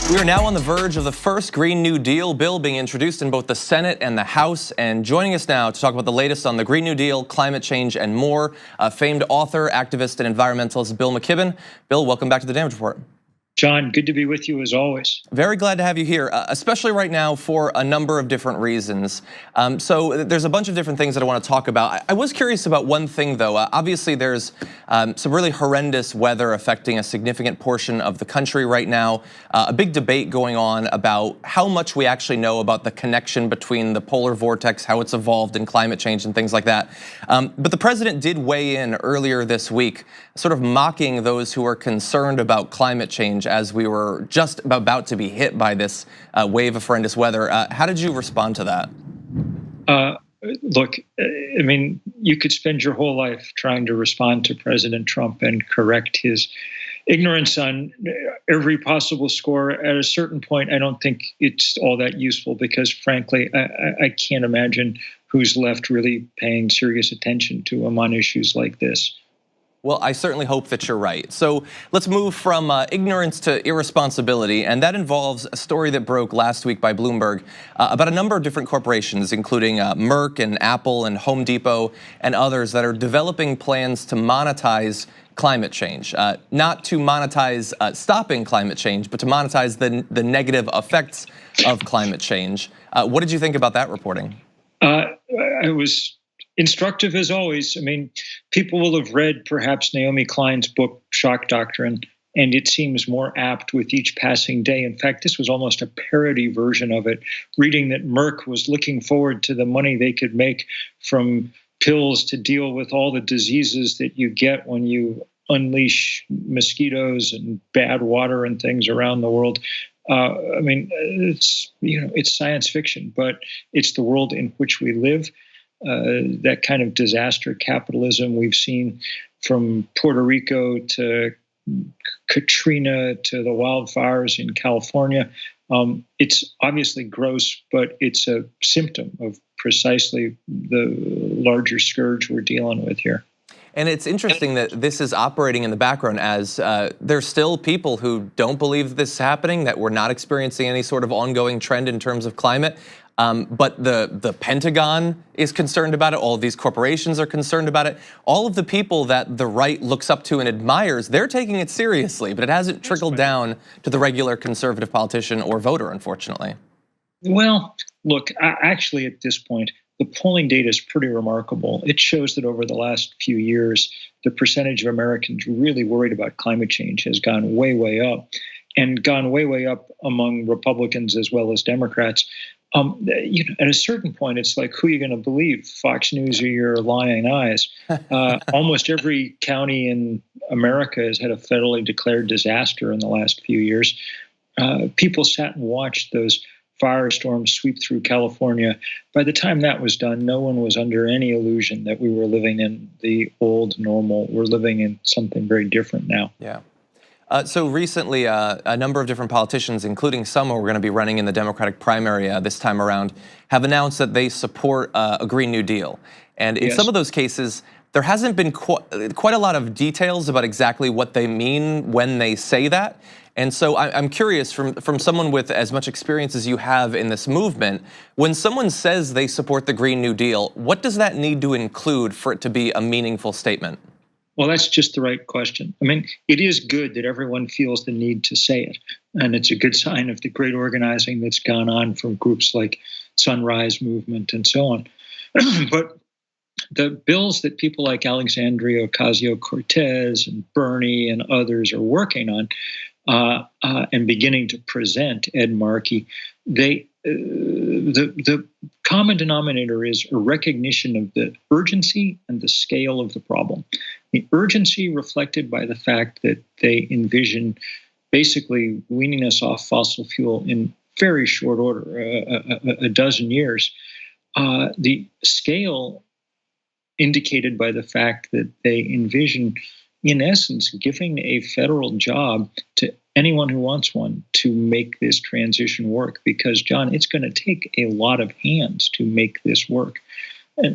We are now on the verge of the first Green New Deal bill being introduced in both the Senate and the House. And joining us now to talk about the latest on the Green New Deal, climate change, and more, famed author, activist, and environmentalist Bill McKibben. Bill, welcome back to the Damage Report. John, good to be with you as always. Very glad to have you here, especially right now for a number of different reasons. So there's a bunch of different things that I want to talk about. I was curious about one thing though. Obviously there's some really horrendous weather affecting a significant portion of the country right now. A big debate going on about how much we actually know about the connection between the polar vortex, how it's evolved in climate change and things like that. But the president did weigh in earlier this week, sort of mocking those who are concerned about climate change as we were just about to be hit by this wave of horrendous weather. How did you respond to that? Look, I mean, you could spend your whole life trying to respond to President Trump and correct his ignorance on every possible score. At a certain point, I don't think it's all that useful because, frankly, I can't imagine who's left really paying serious attention to him on issues like this. Well, I certainly hope that you're right. So let's move from ignorance to irresponsibility, and that involves a story that broke last week by Bloomberg about a number of different corporations, including Merck and Apple and Home Depot and others that are developing plans to monetize climate change. Not to monetize stopping climate change, but to monetize the negative effects of climate change. What did you think about that reporting? I was instructive as always. I mean, people will have read perhaps Naomi Klein's book, Shock Doctrine, and it seems more apt with each passing day. In fact, this was almost a parody version of it, reading that Merck was looking forward to the money they could make from pills to deal with all the diseases that you get when you unleash mosquitoes and bad water and things around the world. I mean, it's science fiction, but it's the world in which we live. That kind of disaster capitalism we've seen from Puerto Rico to Katrina to the wildfires in California. It's obviously gross, but it's a symptom of precisely the larger scourge we're dealing with here. And it's interesting that this is operating in the background as there's still people who don't believe this is happening, that we're not experiencing any sort of ongoing trend in terms of climate. But the Pentagon is concerned about it. All of these corporations are concerned about it. All of the people that the right looks up to and admires, they're taking it seriously, but it hasn't trickled down to the regular conservative politician or voter, unfortunately. Well, look, actually at this point, the polling data is pretty remarkable. It shows that over the last few years, the percentage of Americans really worried about climate change has gone way, way up, and gone way, way up among Republicans as well as Democrats. At a certain point, it's like, who are you going to believe, Fox News or your lying eyes? Almost every county in America has had a federally declared disaster in the last few years. People sat and watched those firestorms sweep through California. By the time that was done, no one was under any illusion that we were living in the old normal. We're living in something very different now. Yeah. So recently, a number of different politicians, including some who are going to be running in the Democratic primary this time around, have announced that they support a Green New Deal. And in some of those cases, there hasn't been quite a lot of details about exactly what they mean when they say that. And so I'm curious, from someone with as much experience as you have in this movement, when someone says they support the Green New Deal, what does that need to include for it to be a meaningful statement? Well, that's just the right question. I mean, it is good that everyone feels the need to say it. And it's a good sign of the great organizing that's gone on from groups like Sunrise Movement and so on. But the bills that people like Alexandria Ocasio-Cortez and Bernie and others are working on and beginning to present, Ed Markey, the common denominator is a recognition of the urgency and the scale of the problem. The urgency reflected by the fact that they envision basically weaning us off fossil fuel in very short order, a dozen years. The scale indicated by the fact that they envision, in essence, giving a federal job to anyone who wants one to make this transition work. Because, John, it's going to take a lot of hands to make this work.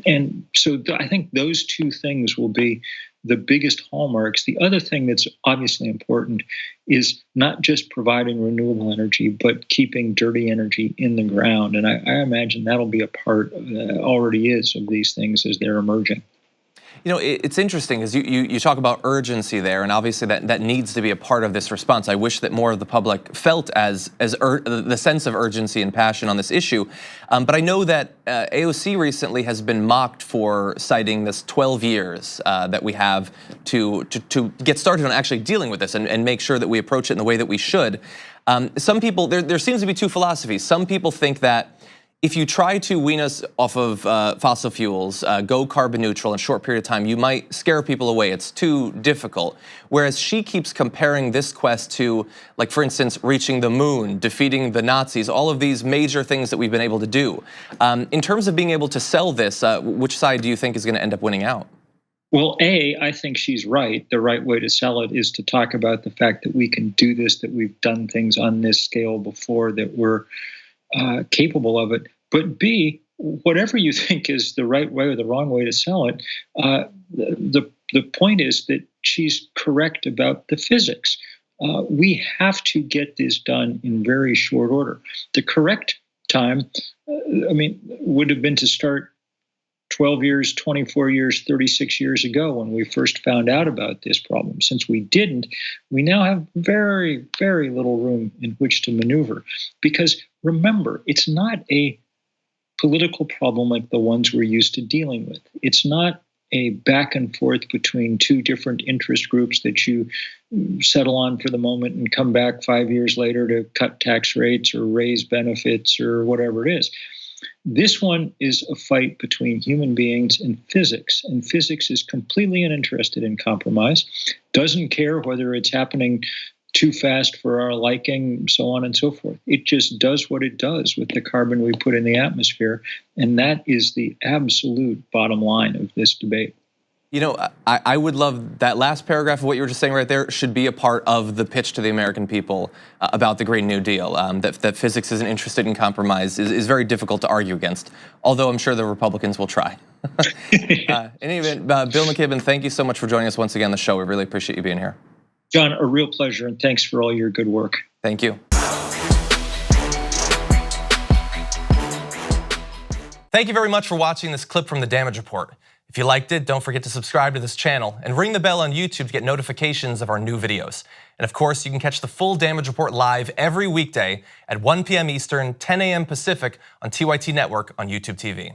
And so I think those two things will be the biggest hallmarks. The other thing that's obviously important is not just providing renewable energy, but keeping dirty energy in the ground. And I imagine that'll be a part, already is, of these things as they're emerging. You know, it's interesting because you talk about urgency there, and obviously that needs to be a part of this response. I wish that more of the public felt the sense of urgency and passion on this issue. But I know that AOC recently has been mocked for citing this 12 years that we have to get started on actually dealing with this and make sure that we approach it in the way that we should. Some people, there seems to be two philosophies. Some people think that if you try to wean us off of fossil fuels, go carbon neutral in a short period of time, you might scare people away. It's too difficult. Whereas she keeps comparing this quest to, like, for instance, reaching the moon, defeating the Nazis, all of these major things that we've been able to do. In terms of being able to sell this, which side do you think is going to end up winning out? Well, I think she's right. The right way to sell it is to talk about the fact that we can do this, that we've done things on this scale before, that we're capable of it. But B, whatever you think is the right way or the wrong way to sell it, the point is that she's correct about the physics. We have to get this done in very short order. The correct time, would have been to start 12 years, 24 years, 36 years ago when we first found out about this problem. Since we didn't, we now have very, very little room in which to maneuver. Because remember, it's not a political problem like the ones we're used to dealing with. It's not a back and forth between two different interest groups that you settle on for the moment and come back 5 years later to cut tax rates or raise benefits or whatever it is. This one is a fight between human beings and physics is completely uninterested in compromise, doesn't care whether it's happening too fast for our liking, so on and so forth. It just does what it does with the carbon we put in the atmosphere, and that is the absolute bottom line of this debate. You know, I would love that last paragraph of what you were just saying right there should be a part of the pitch to the American people about the Green New Deal. That physics isn't interested in compromise is very difficult to argue against, although I'm sure the Republicans will try. In any event, Bill McKibben, thank you so much for joining us once again on the show. We really appreciate you being here. John, a real pleasure, and thanks for all your good work. Thank you. Thank you very much for watching this clip from the Damage Report. If you liked it, don't forget to subscribe to this channel and ring the bell on YouTube to get notifications of our new videos. And of course, you can catch the full Damage Report live every weekday at 1 p.m. Eastern, 10 a.m. Pacific on TYT Network on YouTube TV.